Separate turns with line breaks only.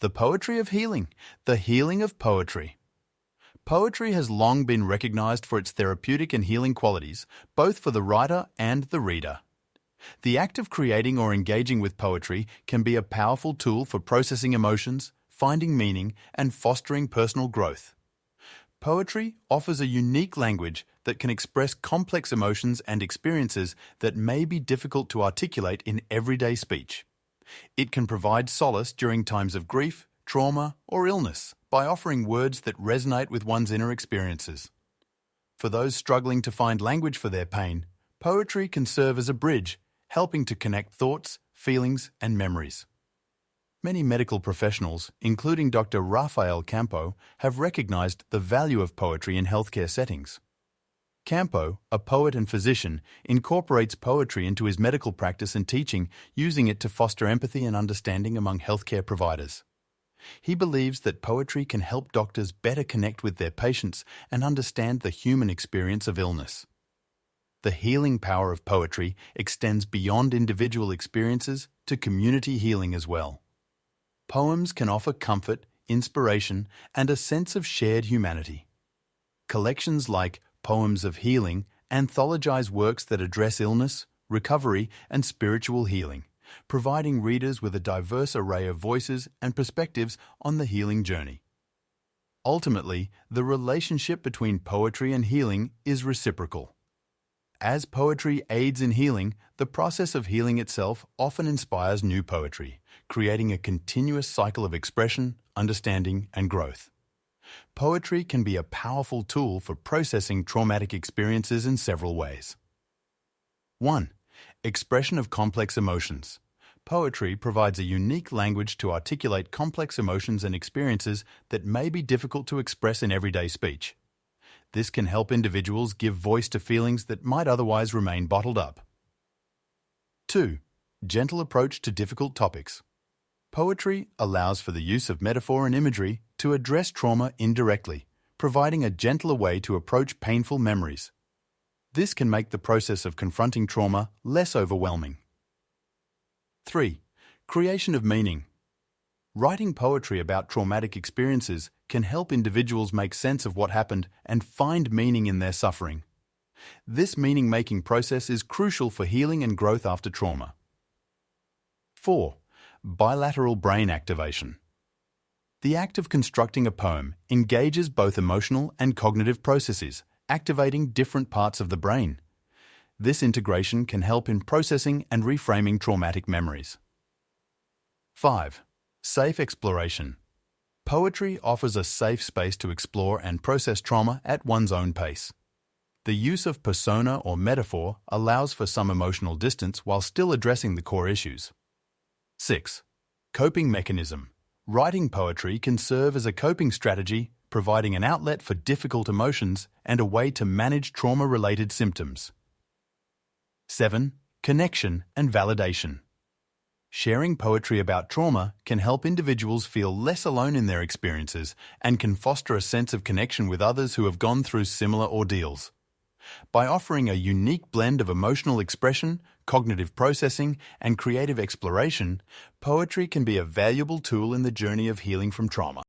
The poetry of healing, the healing of poetry. Poetry has long been recognized for its therapeutic and healing qualities, both for the writer and the reader. The act of creating or engaging with poetry can be a powerful tool for processing emotions, finding meaning, and fostering personal growth. Poetry offers a unique language that can express complex emotions and experiences that may be difficult to articulate in everyday speech. It can provide solace during times of grief, trauma, or illness by offering words that resonate with one's inner experiences. For those struggling to find language for their pain, poetry can serve as a bridge, helping to connect thoughts, feelings, and memories. Many medical professionals, including Dr. Rafael Campo, have recognized the value of poetry in healthcare settings. Campo, a poet and physician, incorporates poetry into his medical practice and teaching, using it to foster empathy and understanding among healthcare providers. He believes that poetry can help doctors better connect with their patients and understand the human experience of illness. The healing power of poetry extends beyond individual experiences to community healing as well. Poems can offer comfort, inspiration, and a sense of shared humanity. Collections like Poems of Healing anthologize works that address illness, recovery, and spiritual healing, providing readers with a diverse array of voices and perspectives on the healing journey. Ultimately, the relationship between poetry and healing is reciprocal. As poetry aids in healing, the process of healing itself often inspires new poetry, creating a continuous cycle of expression, understanding, and growth. Poetry can be a powerful tool for processing traumatic experiences in several ways. 1. Expression of complex emotions. Poetry provides a unique language to articulate complex emotions and experiences that may be difficult to express in everyday speech. This can help individuals give voice to feelings that might otherwise remain bottled up. 2. Gentle approach to difficult topics. Poetry allows for the use of metaphor and imagery to address trauma indirectly, providing a gentler way to approach painful memories. This can make the process of confronting trauma less overwhelming. 3. Creation of meaning. Writing poetry about traumatic experiences can help individuals make sense of what happened and find meaning in their suffering. This meaning-making process is crucial for healing and growth after trauma. 4. Bilateral brain activation. The act of constructing a poem engages both emotional and cognitive processes, activating different parts of the brain. This integration can help in processing and reframing traumatic memories. 5. Safe exploration. Poetry offers a safe space to explore and process trauma at one's own pace. The use of persona or metaphor allows for some emotional distance while still addressing the core issues. 6. Coping mechanism. Writing poetry can serve as a coping strategy, providing an outlet for difficult emotions and a way to manage trauma-related symptoms. 7. Connection and validation. Sharing poetry about trauma can help individuals feel less alone in their experiences and can foster a sense of connection with others who have gone through similar ordeals. By offering a unique blend of emotional expression, cognitive processing, and creative exploration, poetry can be a valuable tool in the journey of healing from trauma.